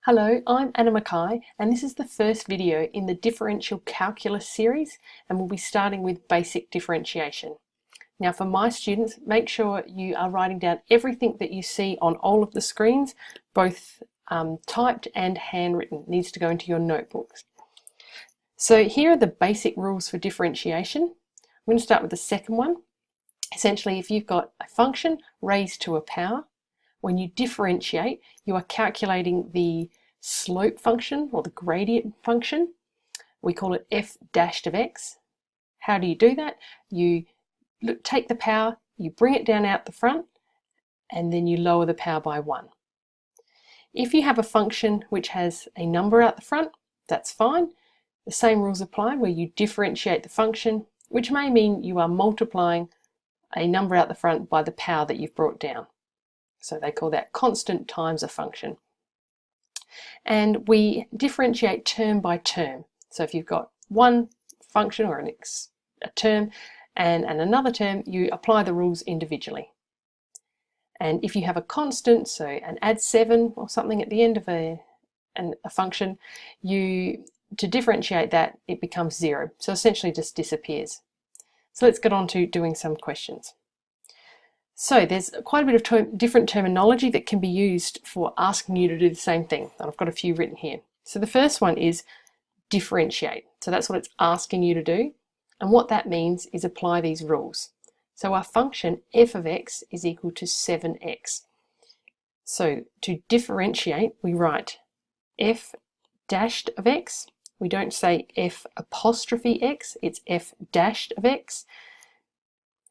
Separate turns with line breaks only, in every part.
Hello, I'm Anna Mackay and this is the first video in the differential calculus series, and we'll be starting with basic differentiation. Now for my students, make sure you are writing down everything that you see on all of the screens, both typed and handwritten. It needs to go into your notebooks. So here are the basic rules for differentiation. I'm going to start with the second one. Essentially, if you've got a function raised to a power, when you differentiate, you are calculating the slope function or the gradient function. We call it f dashed of x. How do you do that? You take the power, you bring it down out the front, and then you lower the power by 1. If you have a function which has a number out the front, that's fine. The same rules apply where you differentiate the function, which may mean you are multiplying a number out the front by the power that you've brought down. So they call that constant times a function. And we differentiate term by term. So if you've got one function or a term and another term, you apply the rules individually. And if you have a constant, so an add 7 or something at the end of a function, to differentiate that, it becomes 0. So essentially just disappears. So let's get on to doing some questions. So there's quite a bit of different terminology that can be used for asking you to do the same thing. And I've got a few written here. So the first one is differentiate. So that's what it's asking you to do. And what that means is apply these rules. So our function f of x is equal to 7x. So to differentiate, we write f dashed of x. We don't say f apostrophe x, it's f dashed of x.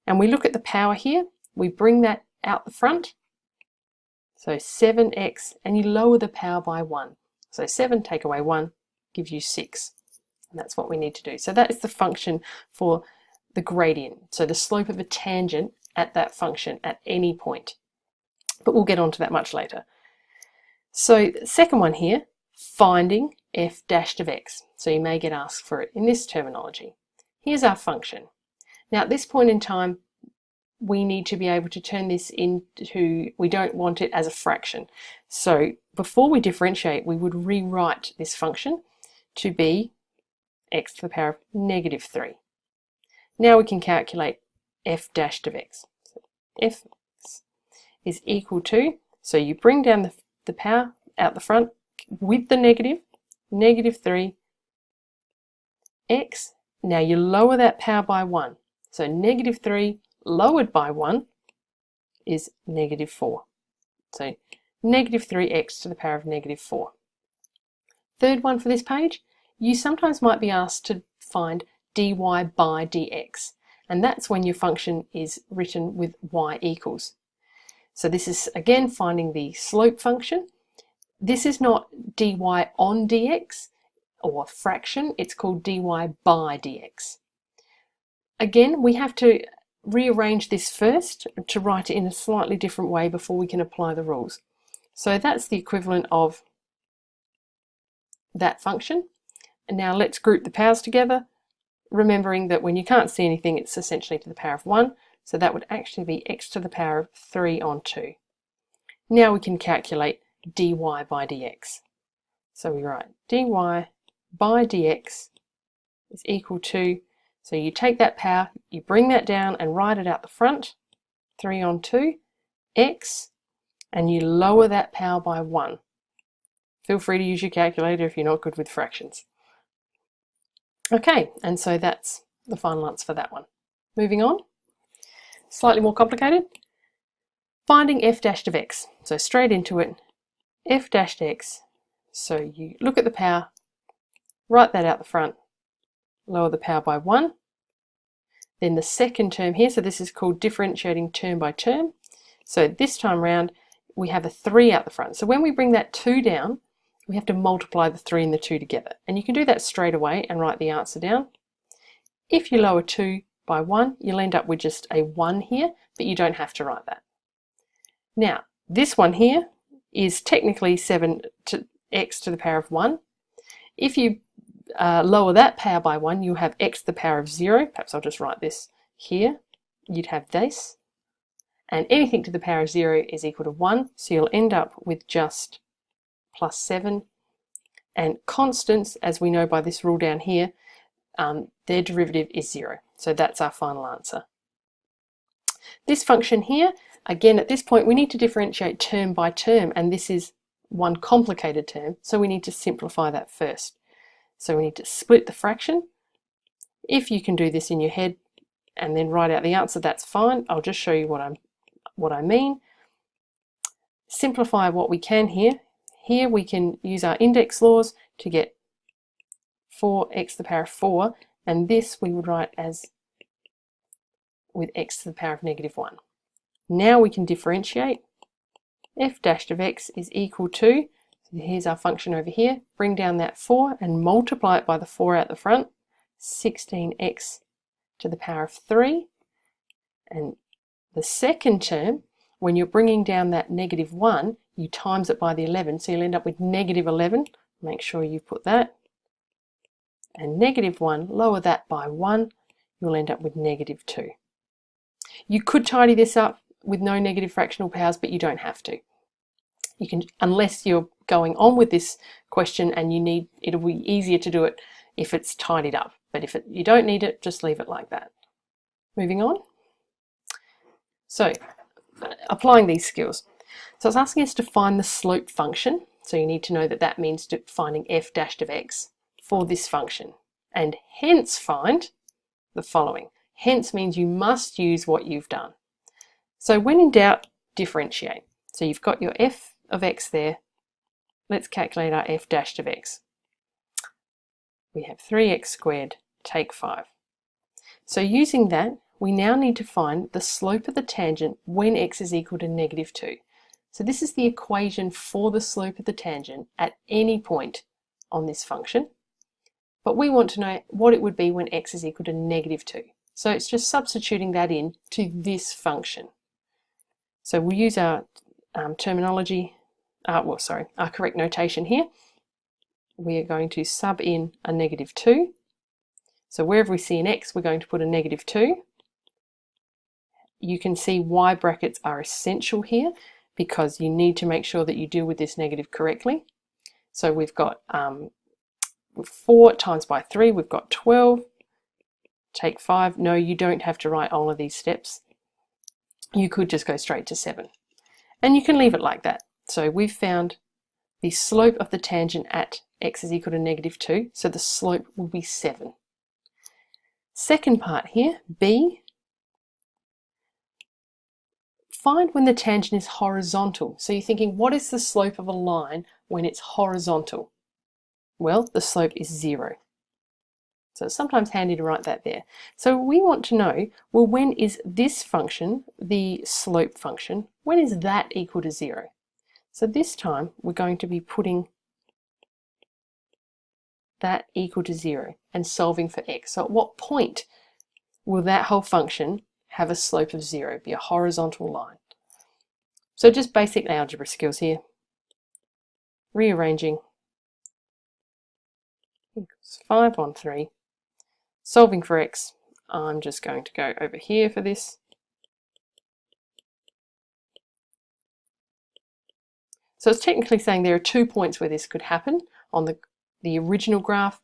And we look at the power here. We bring that out the front, so 7x, and you lower the power by 1. So 7 take away 1 gives you 6, and that's what we need to do. So that is the function for the gradient, so the slope of a tangent at that function at any point. But we'll get on to that much later. So the second one here, finding f dashed of x. So you may get asked for it in this terminology. Here's our function. Now at this point in time, we need to be able to turn this into, we don't want it as a fraction. So before we differentiate, we would rewrite this function to be x to the power of negative 3. Now we can calculate f dashed of x. So f is equal to, so you bring down the power out the front with the negative 3 x. Now you lower that power by 1. So negative 3 lowered by 1 is negative 4. So negative 3x to the power of negative 4. Third one for this page, you sometimes might be asked to find dy by dx, and that's when your function is written with y equals. So this is again finding the slope function. This is not dy on dx or fraction, it's called dy by dx. Again, we have to rearrange this first to write it in a slightly different way before we can apply the rules. So that's the equivalent of that function. And now let's group the powers together, remembering that when you can't see anything, it's essentially to the power of 1. So that would actually be x to the power of 3 on 2. Now we can calculate dy by dx. So we write dy by dx is equal to, so you take that power, you bring that down and write it out the front, 3 on 2, x, and you lower that power by 1. Feel free to use your calculator if you're not good with fractions. Okay, and so that's the final answer for that one. Moving on, slightly more complicated. Finding f dashed of x. So straight into it, f dashed x. So you look at the power, write that out the front, lower the power by 1. Then the second term here, so this is called differentiating term by term. So this time round, we have a 3 out the front. So when we bring that 2 down, we have to multiply the 3 and the 2 together. And you can do that straight away and write the answer down. If you lower 2 by 1, you'll end up with just a 1 here, but you don't have to write that. Now, this one here is technically 7x to the power of 1. If you lower that power by 1, you have x to the power of 0. Perhaps I'll just write this here. You'd have this. And anything to the power of 0 is equal to 1. So you'll end up with just plus 7. And constants, as we know by this rule down here, their derivative is 0. So that's our final answer. This function here, again at this point we need to differentiate term by term, and this is one complicated term, so we need to simplify that first. So we need to split the fraction. If you can do this in your head and then write out the answer, that's fine. I'll just show you what I mean. Simplify what we can here. Here we can use our index laws to get 4x to the power of 4, and this we would write as with x to the power of -1. Now we can differentiate. F dash of x is equal to, so here's our function over here, bring down that 4 and multiply it by the 4 out the front, 16x to the power of 3. And the second term, when you're bringing down that -1, you times it by the 11, so you'll end up with -11. Make sure you put that. And -1, lower that by 1, you'll end up with -2. You could tidy this up with no negative fractional powers, but you don't have to. You can, unless you're going on with this question and you need, it'll be easier to do it if it's tidied up. But if you don't need it, just leave it like that. Moving on. So, applying these skills. So it's asking us to find the slope function. So you need to know that that means finding f dash of x for this function. And hence find the following. Hence means you must use what you've done. So when in doubt, differentiate. So you've got your f of x there. Let's calculate our f dash of x. We have 3x squared, take 5. So using that, we now need to find the slope of the tangent when x is equal to -2. So this is the equation for the slope of the tangent at any point on this function. But we want to know what it would be when x is equal to -2. So it's just substituting that in to this function. So we'll use our terminology, our correct notation here. We are going to sub in a -2. So wherever we see an x, we're going to put a -2. You can see y brackets are essential here because you need to make sure that you deal with this negative correctly. So we've got 4 times by 3, we've got 12. Take 5. No, you don't have to write all of these steps. You could just go straight to 7. And you can leave it like that. So we've found the slope of the tangent at x is equal to -2, so the slope will be 7. Second part here, B. Find when the tangent is horizontal. So you're thinking, what is the slope of a line when it's horizontal? Well, the slope is 0. So it's sometimes handy to write that there. So we want to know, well, when is this function, the slope function, when is that equal to 0? So this time we're going to be putting that equal to 0 and solving for x. So at what point will that whole function have a slope of 0, be a horizontal line? So just basic algebra skills here. Rearranging equals 5 on 3. Solving for x, I'm just going to go over here for this. So it's technically saying there are 2 points where this could happen on the original graph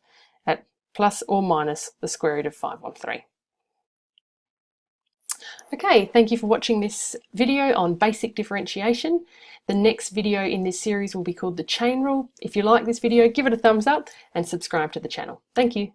at plus or minus the square root of 5 on 3. Okay, thank you for watching this video on basic differentiation. The next video in this series will be called the chain rule. If you like this video, give it a thumbs up and subscribe to the channel. Thank you.